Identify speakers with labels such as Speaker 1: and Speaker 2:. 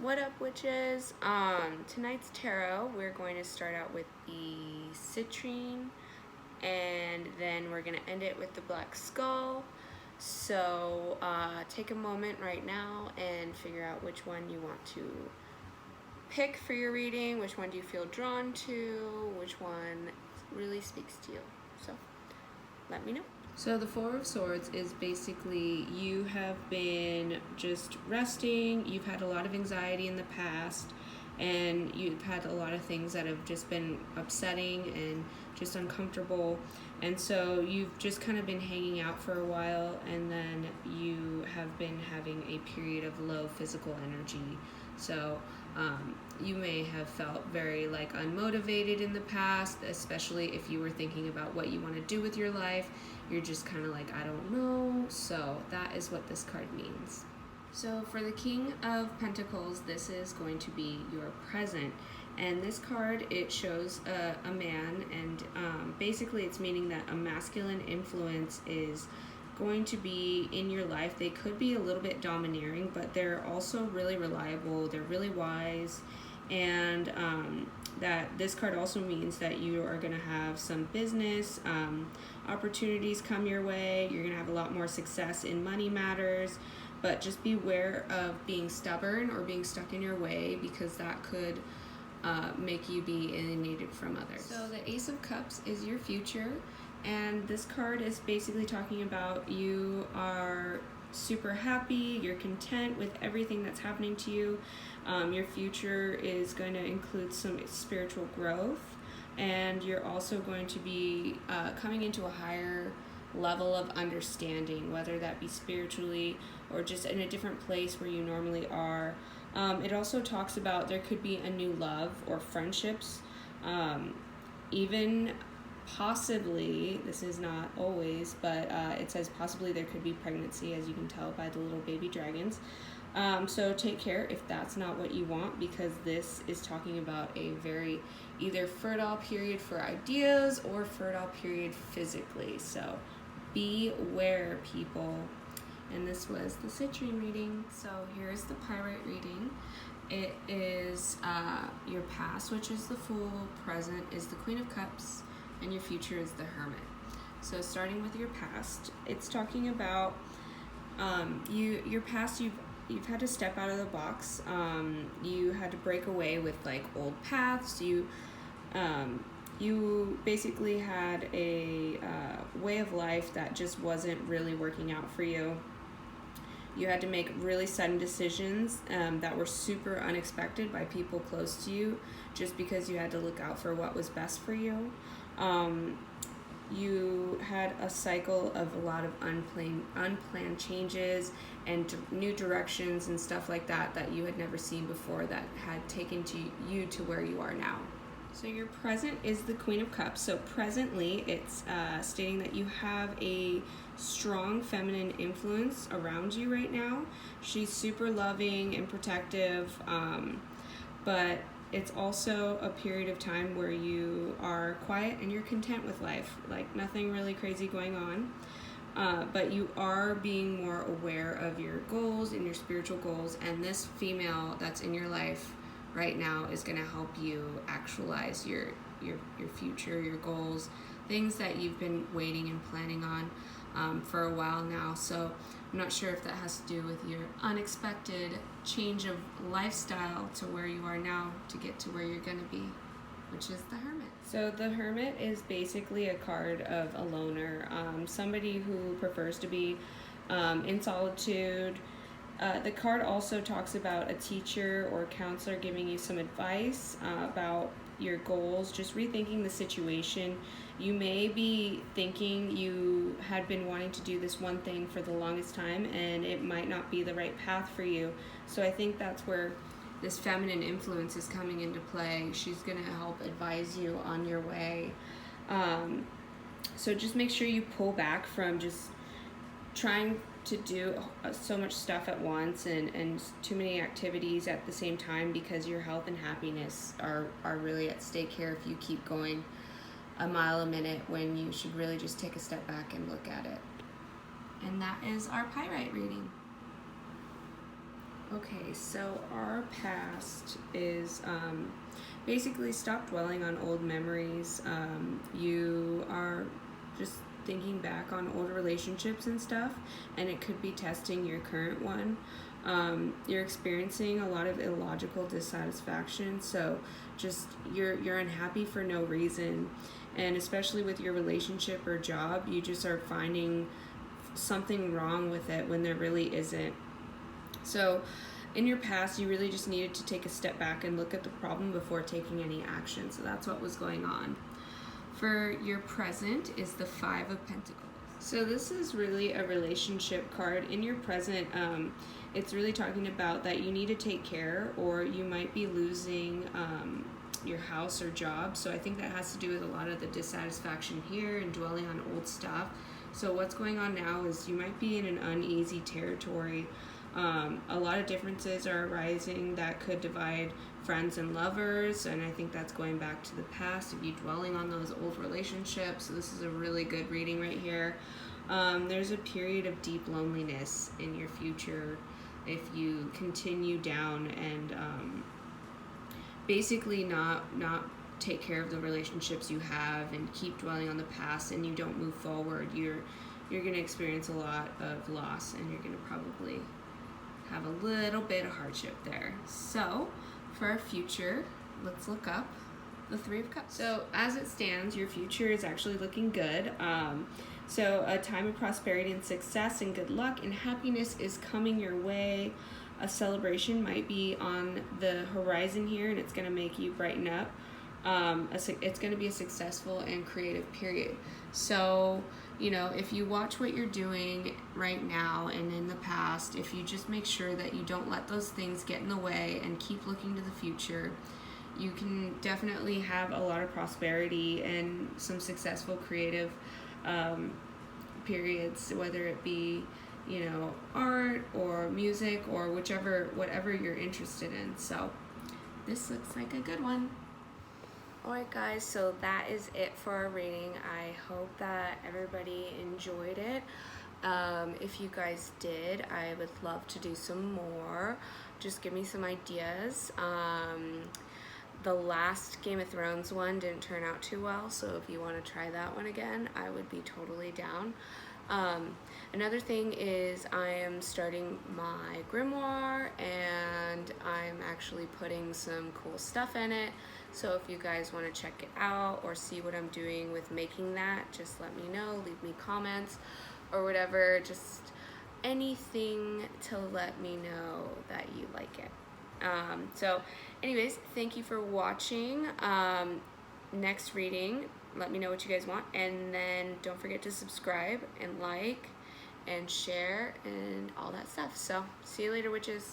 Speaker 1: What up, witches? Tonight's tarot, we're going to start out with the citrine, and then we're going to end it with the black skull. So take a moment right now and figure out which one you want to pick for your reading, which one do you feel drawn to, which one really speaks to you. So let me know. So the Four of Swords is basically you have been just resting, you've had a lot of anxiety in the past, and you've had a lot of things that have just been upsetting and just uncomfortable. And so you've just kind of been hanging out for a while, and then you have been having a period of low physical energy. So you may have felt very unmotivated in the past, especially if you were thinking about what you want to do with your life. You're just kind of like, I don't know. So that is what this card means. So for the King of Pentacles, this is going to be your present. And this card, it shows a man, and basically it's meaning that a masculine influence is going to be in your life. They could be a little bit domineering, but they're also really reliable. They're really wise. And that this card also means that you are going to have some business opportunities come your way. You're going to have a lot more success in money matters, but just beware of being stubborn or being stuck in your way, because that could make you be alienated from others. So the Ace of Cups is your future, and this card is basically talking about you are super happy, you're content with everything that's happening to you. Your future is going to include some spiritual growth, and you're also going to be coming into a higher level of understanding, whether that be spiritually or just in a different place where you normally are. It also talks about there could be a new love or friendships, even possibly, this is not always, but it says possibly there could be pregnancy, as you can tell by the little baby dragons. So take care if that's not what you want, because this is talking about a very either fertile period for ideas or fertile period physically. So beware, people. And this was the citrine reading. So here's the pyrite reading. It is your past, which is the Fool, present is the Queen of Cups, and your future is the Hermit. So starting with your past, it's talking about your past. You've had to step out of the box. You had to break away with old paths. You basically had a way of life that just wasn't really working out for you. You had to make really sudden decisions that were super unexpected by people close to you, just because you had to look out for what was best for you. You had a cycle of a lot of unplanned changes and new directions and stuff like that you had never seen before, that had taken you to where you are now. So your present is the Queen of Cups. So presently, it's stating that you have a strong feminine influence around you right now. She's super loving and protective, but it's also a period of time where you are quiet and you're content with life, nothing really crazy going on. But you are being more aware of your goals and your spiritual goals, and this female that's in your life right now is going to help you actualize your future, your goals, things that you've been waiting and planning on for a while now. So I'm not sure if that has to do with your unexpected change of lifestyle to where you are now to get to where you're going to be, which is the Hermit. So the Hermit is basically a card of a loner, somebody who prefers to be in solitude. The card also talks about a teacher or counselor giving you some advice about your goals, just rethinking the situation. You may be thinking you had been wanting to do this one thing for the longest time, and it might not be the right path for you. So I think that's where this feminine influence is coming into play. She's going to help advise you on your way. So just make sure you pull back from just trying to do so much stuff at once and too many activities at the same time, because your health and happiness are really at stake here if you keep going a mile a minute when you should really just take a step back and look at it. And that is our pyrite reading. Okay, so our past is basically stop dwelling on old memories. You are just thinking back on old relationships and stuff, and it could be testing your current one. You're experiencing a lot of illogical dissatisfaction, so just you're unhappy for no reason, and especially with your relationship or job, you just are finding something wrong with it when there really isn't. So, in your past, you really just needed to take a step back and look at the problem before taking any action. So, that's what was going on. For your present is the Five of Pentacles. So, this is really a relationship card. In your present, it's really talking about that you need to take care, or you might be losing your house or job. So, I think that has to do with a lot of the dissatisfaction here and dwelling on old stuff. So, what's going on now is you might be in an uneasy territory. A lot of differences are arising that could divide friends and lovers, and I think that's going back to the past of you dwelling on those old relationships. So this is a really good reading right here. There's a period of deep loneliness in your future if you continue down and basically not take care of the relationships you have and keep dwelling on the past, and you don't move forward. You're going to experience a lot of loss, and you're going to probably have a little bit of hardship there. So for our future, let's look up the Three of Cups. So as it stands, your future is actually looking good. So a time of prosperity and success and good luck and happiness is coming your way. A celebration might be on the horizon here, and it's going to make you brighten up. It's going to be a successful and creative period. So, you know, if you watch what you're doing right now and in the past, if you just make sure that you don't let those things get in the way and keep looking to the future, you can definitely have a lot of prosperity and some successful creative periods, whether it be, you know, art or music or whatever you're interested in. So this looks like a good one. Alright guys, so that is it for our reading. I hope that everybody enjoyed it. If you guys did, I would love to do some more. Just give me some ideas. The last Game of Thrones one didn't turn out too well, so if you want to try that one again, I would be totally down. Another thing is I am starting my grimoire, and I'm actually putting some cool stuff in it. So if you guys want to check it out or see what I'm doing with making that, just let me know, leave me comments or whatever, just anything to let me know that you like it. So anyways, thank you for watching. Next reading, let me know what you guys want, and then don't forget to subscribe and like and share and all that stuff. So see you later, witches.